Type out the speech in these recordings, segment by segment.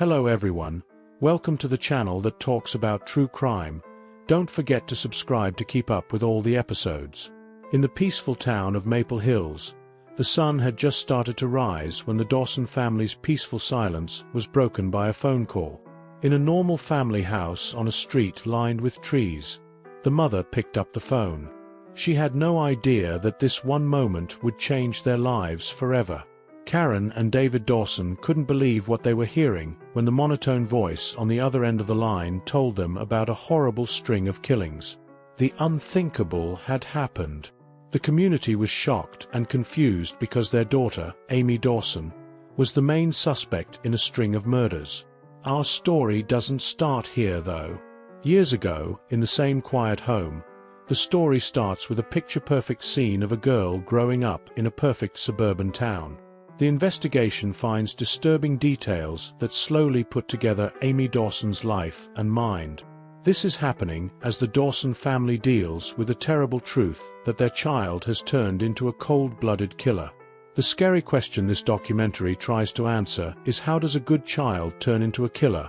Hello everyone, welcome to the channel that talks about true crime. Don't forget to subscribe to keep up with all the episodes. In the peaceful town of Maple Hills, the sun had just started to rise when the Dawson family's peaceful silence was broken by a phone call. In a normal family house on a street lined with trees, the mother picked up the phone. She had no idea that this one moment would change their lives forever. Karen and David Dawson couldn't believe what they were hearing when the monotone voice on the other end of the line told them about a horrible string of killings. The unthinkable had happened. The community was shocked and confused because their daughter, Amy Dawson, was the main suspect in a string of murders. Our story doesn't start here though. Years ago, in the same quiet home, the story starts with a picture-perfect scene of a girl growing up in a perfect suburban town. The investigation finds disturbing details that slowly put together Amy Dawson's life and mind. This is happening as the Dawson family deals with the terrible truth that their child has turned into a cold-blooded killer. The scary question this documentary tries to answer is, how does a good child turn into a killer,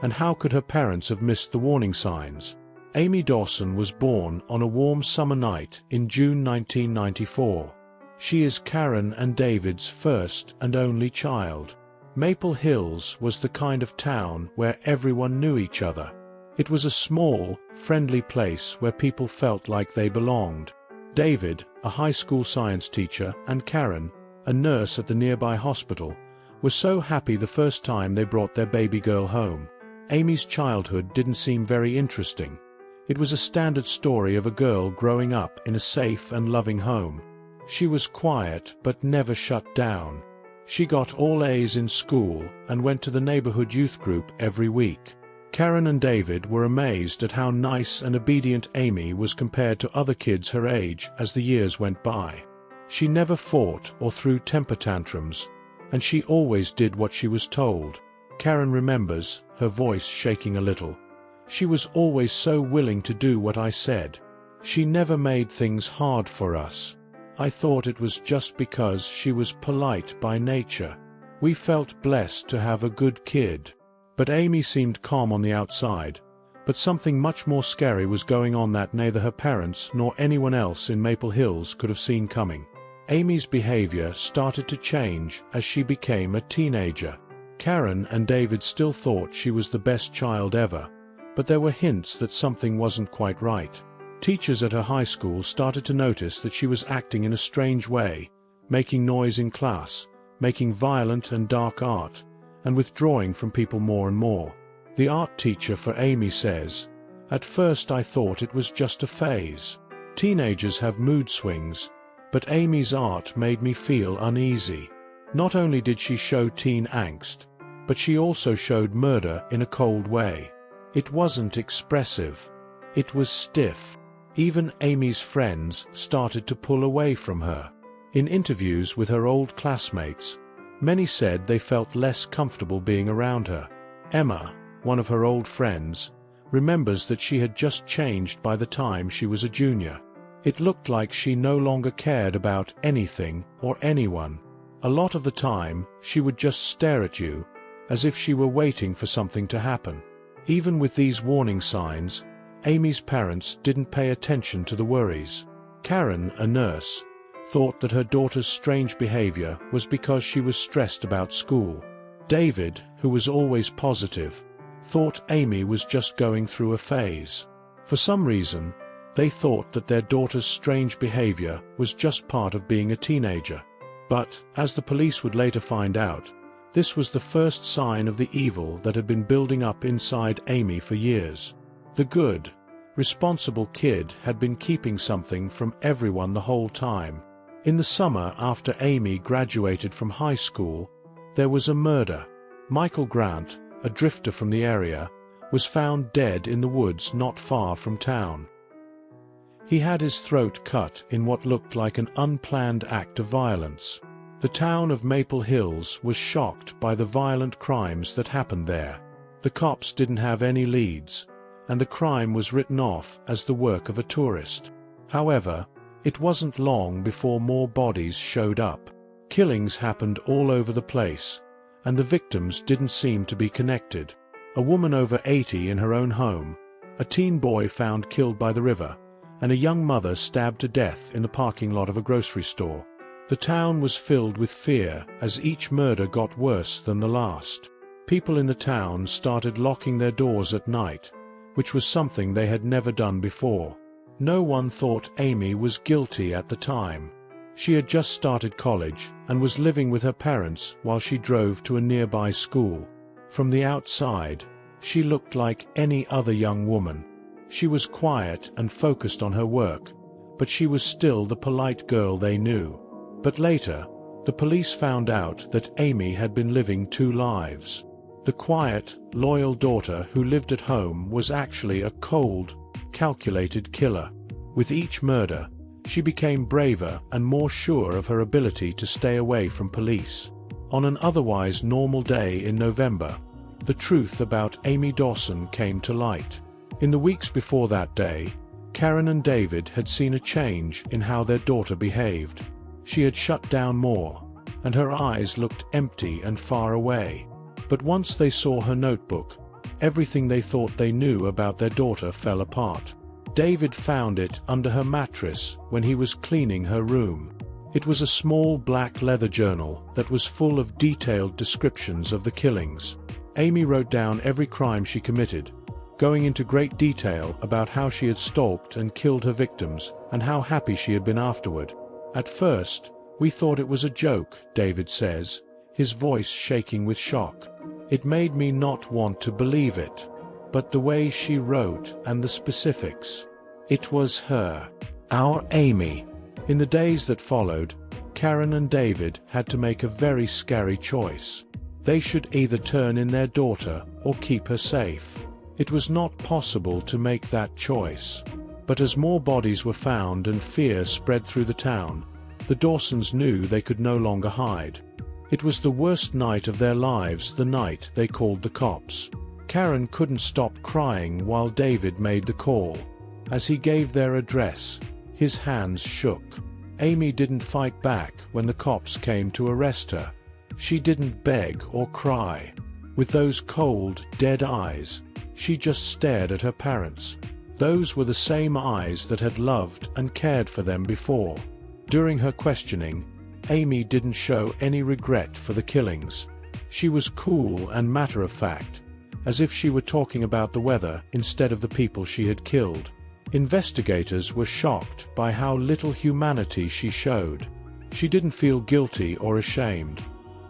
and how could her parents have missed the warning signs? Amy Dawson was born on a warm summer night in June 1994. She is Karen and David's first and only child. Maple Hills was the kind of town where everyone knew each other. It was a small, friendly place where people felt like they belonged. David, a high school science teacher, and Karen, a nurse at the nearby hospital, were so happy the first time they brought their baby girl home. Amy's childhood didn't seem very interesting. It was a standard story of a girl growing up in a safe and loving home. She was quiet but never shut down. She got all A's in school and went to the neighborhood youth group every week. Karen and David were amazed at how nice and obedient Amy was compared to other kids her age as the years went by. She never fought or threw temper tantrums, and she always did what she was told. Karen remembers, her voice shaking a little. She was always so willing to do what I said. She never made things hard for us. I thought it was just because she was polite by nature. We felt blessed to have a good kid. But Amy seemed calm on the outside, but something much more scary was going on that neither her parents nor anyone else in Maple Hills could have seen coming. Amy's behavior started to change as she became a teenager. Karen and David still thought she was the best child ever, but there were hints that something wasn't quite right. Teachers at her high school started to notice that she was acting in a strange way, making noise in class, making violent and dark art, and withdrawing from people more and more. The art teacher for Amy says, "At first I thought it was just a phase. Teenagers have mood swings, but Amy's art made me feel uneasy." Not only did she show teen angst, but she also showed murder in a cold way. It wasn't expressive. It was stiff. Even Amy's friends started to pull away from her. In interviews with her old classmates, many said they felt less comfortable being around her. Emma, one of her old friends, remembers that she had just changed by the time she was a junior. It looked like she no longer cared about anything or anyone. A lot of the time, she would just stare at you, as if she were waiting for something to happen. Even with these warning signs, Amy's parents didn't pay attention to the worries. Karen, a nurse, thought that her daughter's strange behavior was because she was stressed about school. David, who was always positive, thought Amy was just going through a phase. For some reason, they thought that their daughter's strange behavior was just part of being a teenager. But, as the police would later find out, this was the first sign of the evil that had been building up inside Amy for years. The good, responsible kid had been keeping something from everyone the whole time. In the summer after Amy graduated from high school, there was a murder. Michael Grant, a drifter from the area, was found dead in the woods not far from town. He had his throat cut in what looked like an unplanned act of violence. The town of Maple Hills was shocked by the violent crimes that happened there. The cops didn't have any leads, and the crime was written off as the work of a tourist. However, it wasn't long before more bodies showed up. Killings happened all over the place, and the victims didn't seem to be connected. A woman over 80 in her own home, a teen boy found killed by the river, and a young mother stabbed to death in the parking lot of a grocery store. The town was filled with fear as each murder got worse than the last. People in the town started locking their doors at night, which was something they had never done before. No one thought Amy was guilty at the time. She had just started college and was living with her parents while she drove to a nearby school. From the outside, she looked like any other young woman. She was quiet and focused on her work, but she was still the polite girl they knew. But later, the police found out that Amy had been living two lives. The quiet, loyal daughter who lived at home was actually a cold, calculated killer. With each murder, she became braver and more sure of her ability to stay away from police. On an otherwise normal day in November, the truth about Amy Dawson came to light. In the weeks before that day, Karen and David had seen a change in how their daughter behaved. She had shut down more, and her eyes looked empty and far away. But once they saw her notebook, everything they thought they knew about their daughter fell apart. David found it under her mattress when he was cleaning her room. It was a small black leather journal that was full of detailed descriptions of the killings. Amy wrote down every crime she committed, going into great detail about how she had stalked and killed her victims and how happy she had been afterward. At first, we thought it was a joke, David says, his voice shaking with shock. It made me not want to believe it. But the way she wrote and the specifics. It was her. Our Amy. In the days that followed, Karen and David had to make a very scary choice. They should either turn in their daughter or keep her safe. It was not possible to make that choice. But as more bodies were found and fear spread through the town, the Dawsons knew they could no longer hide. It was the worst night of their lives, the night they called the cops. Karen couldn't stop crying while David made the call. As he gave their address, his hands shook. Amy didn't fight back when the cops came to arrest her. She didn't beg or cry. With those cold, dead eyes, she just stared at her parents. Those were the same eyes that had loved and cared for them before. During her questioning, Amy didn't show any regret for the killings. She was cool and matter-of-fact, as if she were talking about the weather instead of the people she had killed. Investigators were shocked by how little humanity she showed. She didn't feel guilty or ashamed.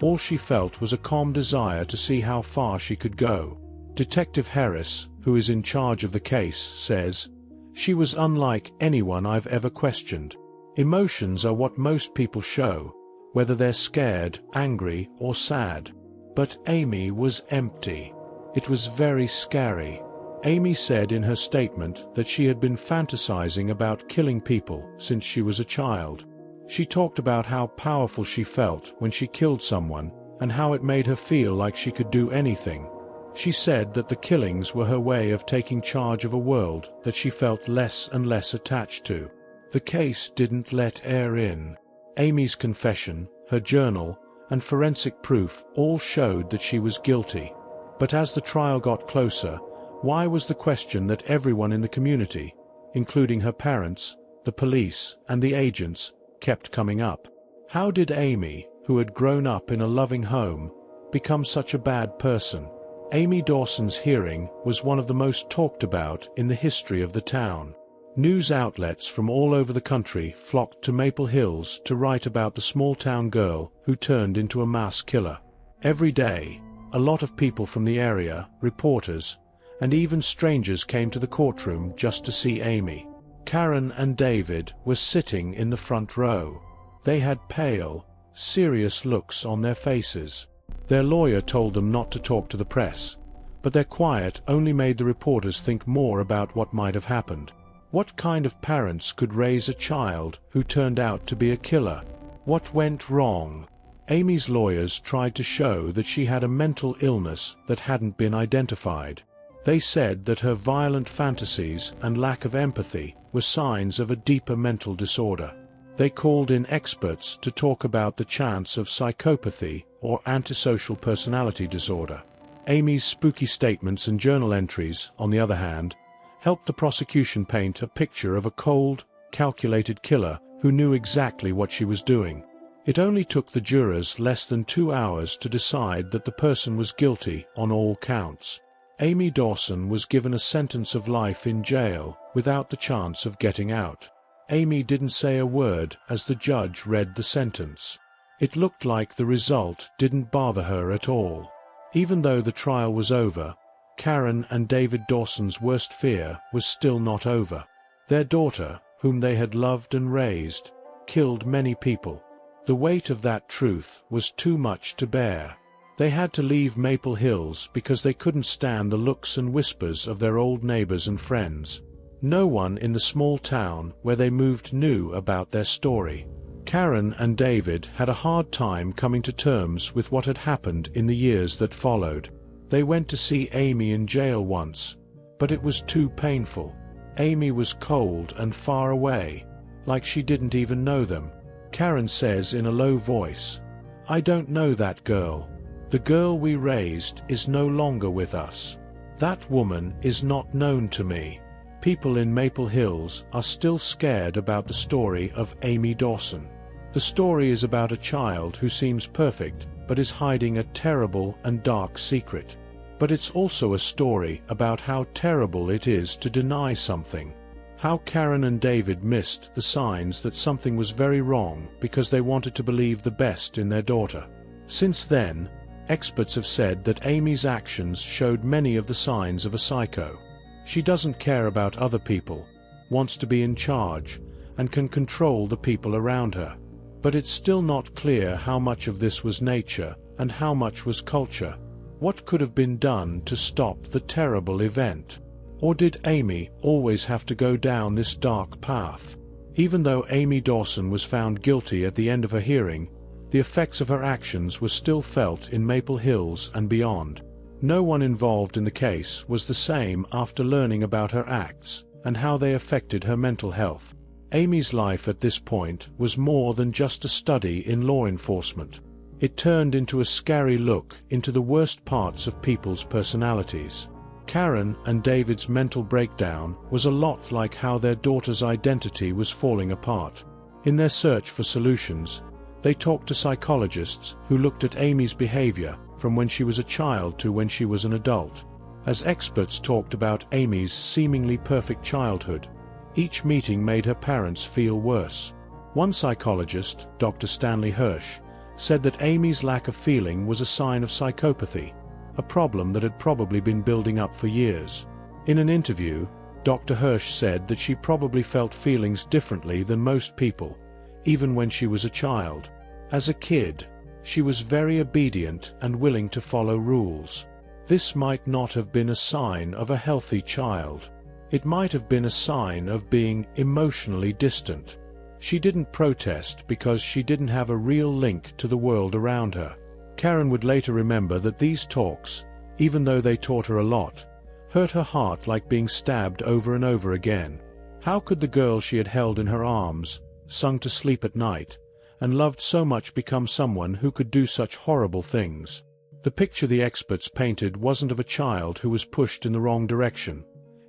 All she felt was a calm desire to see how far she could go. Detective Harris, who is in charge of the case, says, "She was unlike anyone I've ever questioned. Emotions are what most people show, whether they're scared, angry, or sad. But Amy was empty. It was very scary." Amy said in her statement that she had been fantasizing about killing people since she was a child. She talked about how powerful she felt when she killed someone and how it made her feel like she could do anything. She said that the killings were her way of taking charge of a world that she felt less and less attached to. The case didn't let air in. Amy's confession, her journal, and forensic proof all showed that she was guilty. But as the trial got closer, why was the question that everyone in the community, including her parents, the police, and the agents, kept coming up? How did Amy, who had grown up in a loving home, become such a bad person? Amy Dawson's hearing was one of the most talked about in the history of the town. News outlets from all over the country flocked to Maple Hills to write about the small-town girl who turned into a mass killer. Every day, a lot of people from the area, reporters, and even strangers came to the courtroom just to see Amy. Karen and David were sitting in the front row. They had pale, serious looks on their faces. Their lawyer told them not to talk to the press, but their quiet only made the reporters think more about what might have happened. What kind of parents could raise a child who turned out to be a killer? What went wrong? Amy's lawyers tried to show that she had a mental illness that hadn't been identified. They said that her violent fantasies and lack of empathy were signs of a deeper mental disorder. They called in experts to talk about the chance of psychopathy or antisocial personality disorder. Amy's spooky statements and journal entries, on the other hand, helped the prosecution paint a picture of a cold, calculated killer who knew exactly what she was doing. It only took the jurors less than 2 hours to decide that the person was guilty on all counts. Amy Dawson was given a sentence of life in jail without the chance of getting out. Amy didn't say a word as the judge read the sentence. It looked like the result didn't bother her at all. Even though the trial was over, Karen and David Dawson's worst fear was still not over. Their daughter, whom they had loved and raised, killed many people. The weight of that truth was too much to bear. They had to leave Maple Hills because they couldn't stand the looks and whispers of their old neighbors and friends. No one in the small town where they moved knew about their story. Karen and David had a hard time coming to terms with what had happened in the years that followed. They went to see Amy in jail once, but it was too painful. Amy was cold and far away, like she didn't even know them. Karen says in a low voice, "I don't know that girl. The girl we raised is no longer with us. That woman is not known to me." People in Maple Hills are still scared about the story of Amy Dawson. The story is about a child who seems perfect but is hiding a terrible and dark secret. But it's also a story about how terrible it is to deny something. How Karen and David missed the signs that something was very wrong because they wanted to believe the best in their daughter. Since then, experts have said that Amy's actions showed many of the signs of a psycho. She doesn't care about other people, wants to be in charge, and can control the people around her. But it's still not clear how much of this was nature and how much was culture. What could have been done to stop the terrible event? Or did Amy always have to go down this dark path? Even though Amy Dawson was found guilty at the end of her hearing, the effects of her actions were still felt in Maple Hills and beyond. No one involved in the case was the same after learning about her acts and how they affected her mental health. Amy's life at this point was more than just a study in law enforcement. It turned into a scary look into the worst parts of people's personalities. Karen and David's mental breakdown was a lot like how their daughter's identity was falling apart. In their search for solutions, they talked to psychologists who looked at Amy's behavior from when she was a child to when she was an adult. As experts talked about Amy's seemingly perfect childhood, each meeting made her parents feel worse. One psychologist, Dr. Stanley Hirsch, said that Amy's lack of feeling was a sign of psychopathy, a problem that had probably been building up for years. In an interview, Dr. Hirsch said that she probably felt feelings differently than most people, even when she was a child. As a kid, she was very obedient and willing to follow rules. This might not have been a sign of a healthy child. It might have been a sign of being emotionally distant. She didn't protest because she didn't have a real link to the world around her. Karen would later remember that these talks, even though they taught her a lot, hurt her heart like being stabbed over and over again. How could the girl she had held in her arms, sung to sleep at night, and loved so much become someone who could do such horrible things? The picture the experts painted wasn't of a child who was pushed in the wrong direction.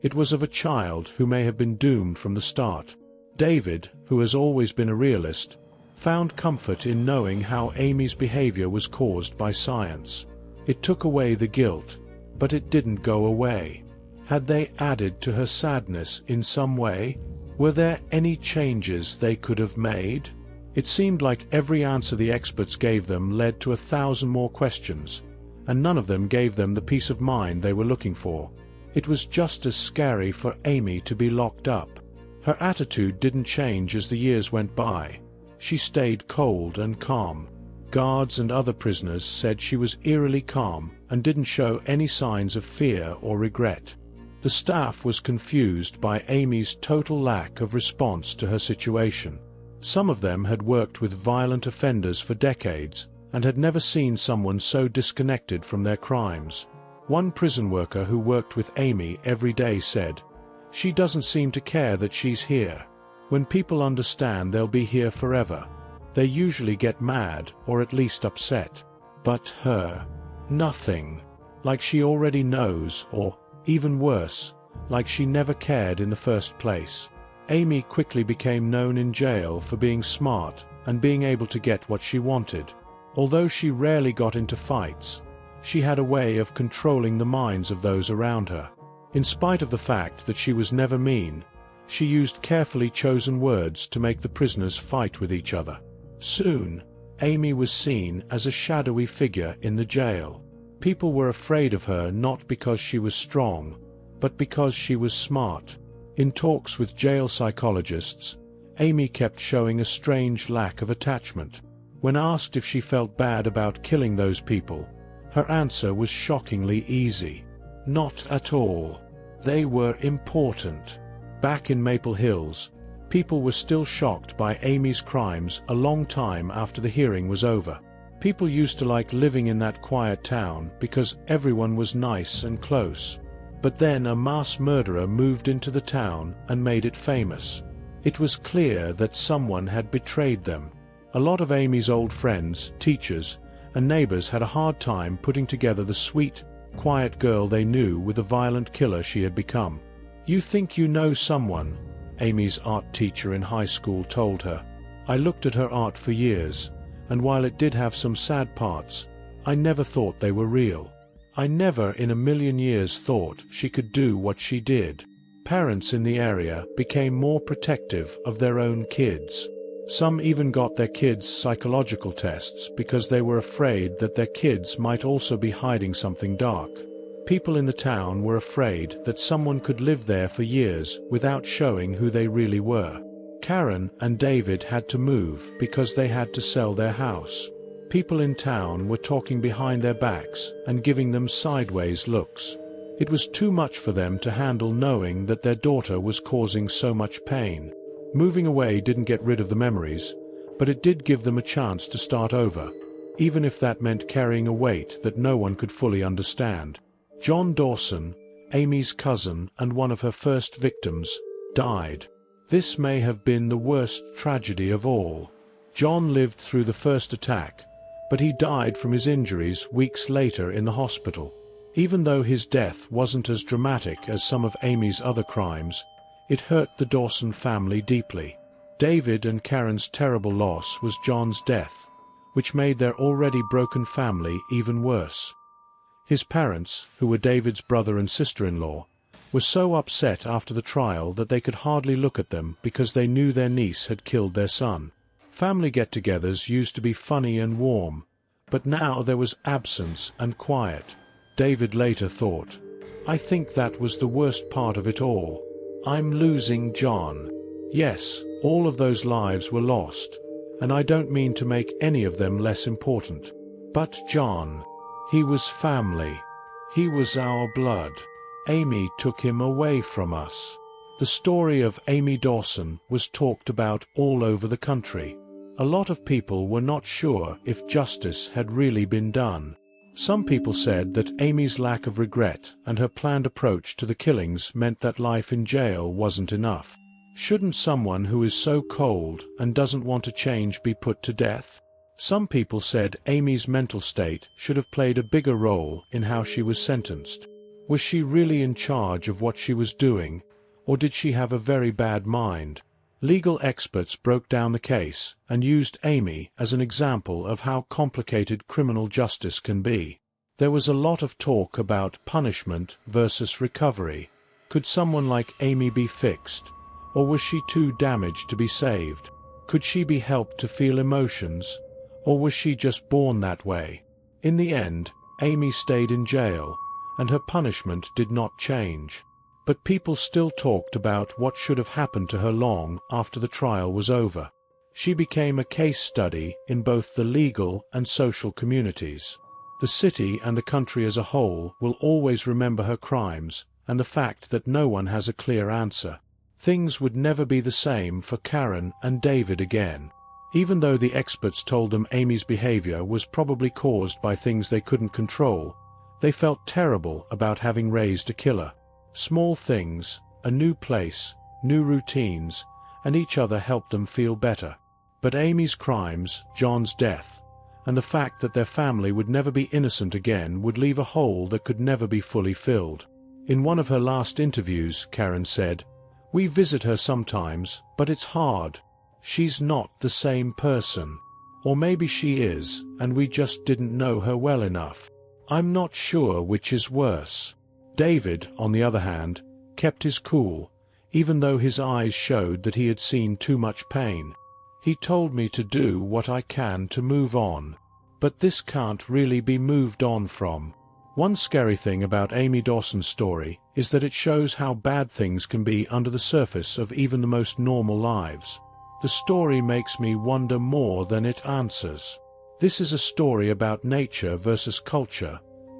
It was of a child who may have been doomed from the start. David, who has always been a realist, found comfort in knowing how Amy's behavior was caused by science. It took away the guilt, but it didn't go away. Had they added to her sadness in some way? Were there any changes they could have made? It seemed like every answer the experts gave them led to 1,000 more questions, and none of them gave them the peace of mind they were looking for. It was just as scary for Amy to be locked up. Her attitude didn't change as the years went by. She stayed cold and calm. Guards and other prisoners said she was eerily calm and didn't show any signs of fear or regret. The staff was confused by Amy's total lack of response to her situation. Some of them had worked with violent offenders for decades and had never seen someone so disconnected from their crimes. One prison worker who worked with Amy every day said, "She doesn't seem to care that she's here. When people understand they'll be here forever, they usually get mad or at least upset." But her. Nothing. Like she already knows, or, even worse, like she never cared in the first place. Amy quickly became known in jail for being smart and being able to get what she wanted. Although she rarely got into fights, she had a way of controlling the minds of those around her. In spite of the fact that she was never mean, she used carefully chosen words to make the prisoners fight with each other. Soon, Amy was seen as a shadowy figure in the jail. People were afraid of her not because she was strong, but because she was smart. In talks with jail psychologists, Amy kept showing a strange lack of attachment. When asked if she felt bad about killing those people, her answer was shockingly easy. Not at all. They were important. Back in Maple Hills, people were still shocked by Amy's crimes a long time after the hearing was over. People used to like living in that quiet town because everyone was nice and close. But then a mass murderer moved into the town and made it famous. It was clear that someone had betrayed them. A lot of Amy's old friends, teachers, and neighbors had a hard time putting together the sweet, quiet girl they knew with the violent killer she had become. "You think you know someone," Amy's art teacher in high school told her. "I looked at her art for years, and while it did have some sad parts, I never thought they were real. I never in a million years thought she could do what she did." Parents in the area became more protective of their own kids. Some even got their kids' psychological tests because they were afraid that their kids might also be hiding something dark. People in the town were afraid that someone could live there for years without showing who they really were. Karen and David had to move because they had to sell their house. People in town were talking behind their backs and giving them sideways looks. It was too much for them to handle knowing that their daughter was causing so much pain. Moving away didn't get rid of the memories, but it did give them a chance to start over, even if that meant carrying a weight that no one could fully understand. John Dawson, Amy's cousin and one of her first victims, died. This may have been the worst tragedy of all. John lived through the first attack, but he died from his injuries weeks later in the hospital. Even though his death wasn't as dramatic as some of Amy's other crimes, it hurt the Dawson family deeply. David and Karen's terrible loss was John's death, which made their already broken family even worse. His parents, who were David's brother and sister-in-law, were so upset after the trial that they could hardly look at them because they knew their niece had killed their son. Family get-togethers used to be funny and warm, but now there was absence and quiet. David later thought, "I think that was the worst part of it all. I'm losing John." Yes, all of those lives were lost, and I don't mean to make any of them less important. But John, he was family. He was our blood. Amy took him away from us. The story of Amy Dawson was talked about all over the country. A lot of people were not sure if justice had really been done. Some people said that Amy's lack of regret and her planned approach to the killings meant that life in jail wasn't enough. Shouldn't someone who is so cold and doesn't want to change be put to death? Some people said Amy's mental state should have played a bigger role in how she was sentenced. Was she really in charge of what she was doing, or did she have a very bad mind? Legal experts broke down the case and used Amy as an example of how complicated criminal justice can be. There was a lot of talk about punishment versus recovery. Could someone like Amy be fixed, or was she too damaged to be saved? Could she be helped to feel emotions, or was she just born that way? In the end, Amy stayed in jail, and her punishment did not change. But people still talked about what should have happened to her long after the trial was over. She became a case study in both the legal and social communities. The city and the country as a whole will always remember her crimes and the fact that no one has a clear answer. Things would never be the same for Karen and David again. Even though the experts told them Amy's behavior was probably caused by things they couldn't control, they felt terrible about having raised a killer. Small things, a new place, new routines, and each other helped them feel better. But Amy's crimes, John's death, and the fact that their family would never be innocent again would leave a hole that could never be fully filled. In one of her last interviews, Karen said, "We visit her sometimes, but it's hard. She's not the same person. Or maybe she is, and we just didn't know her well enough. I'm not sure which is worse." David, on the other hand, kept his cool, even though his eyes showed that he had seen too much pain. "He told me to do what I can to move on. But this can't really be moved on from." One scary thing about Amy Dawson's story is that it shows how bad things can be under the surface of even the most normal lives. The story makes me wonder more than it answers. This is a story about nature versus culture,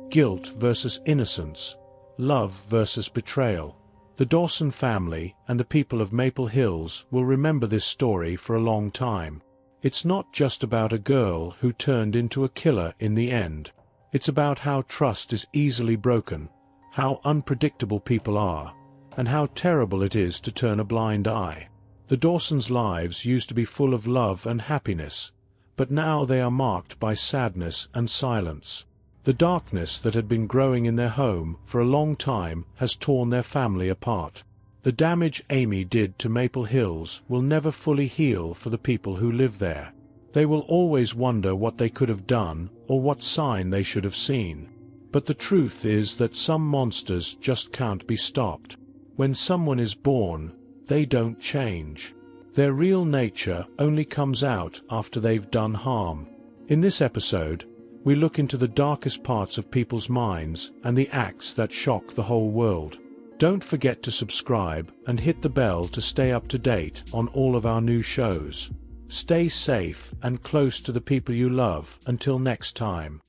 guilt versus innocence, love versus betrayal. The Dawson family and the people of Maple Hills will remember this story for a long time. It's not just about a girl who turned into a killer in the end. It's about how trust is easily broken, how unpredictable people are, and how terrible it is to turn a blind eye. The Dawsons' lives used to be full of love and happiness, but now they are marked by sadness and silence. The darkness that had been growing in their home for a long time has torn their family apart. The damage Amy did to Maple Hills will never fully heal for the people who live there. They will always wonder what they could have done or what sign they should have seen. But the truth is that some monsters just can't be stopped. When someone is born, they don't change. Their real nature only comes out after they've done harm. In this episode, we look into the darkest parts of people's minds and the acts that shock the whole world. Don't forget to subscribe and hit the bell to stay up to date on all of our new shows. Stay safe and close to the people you love until next time.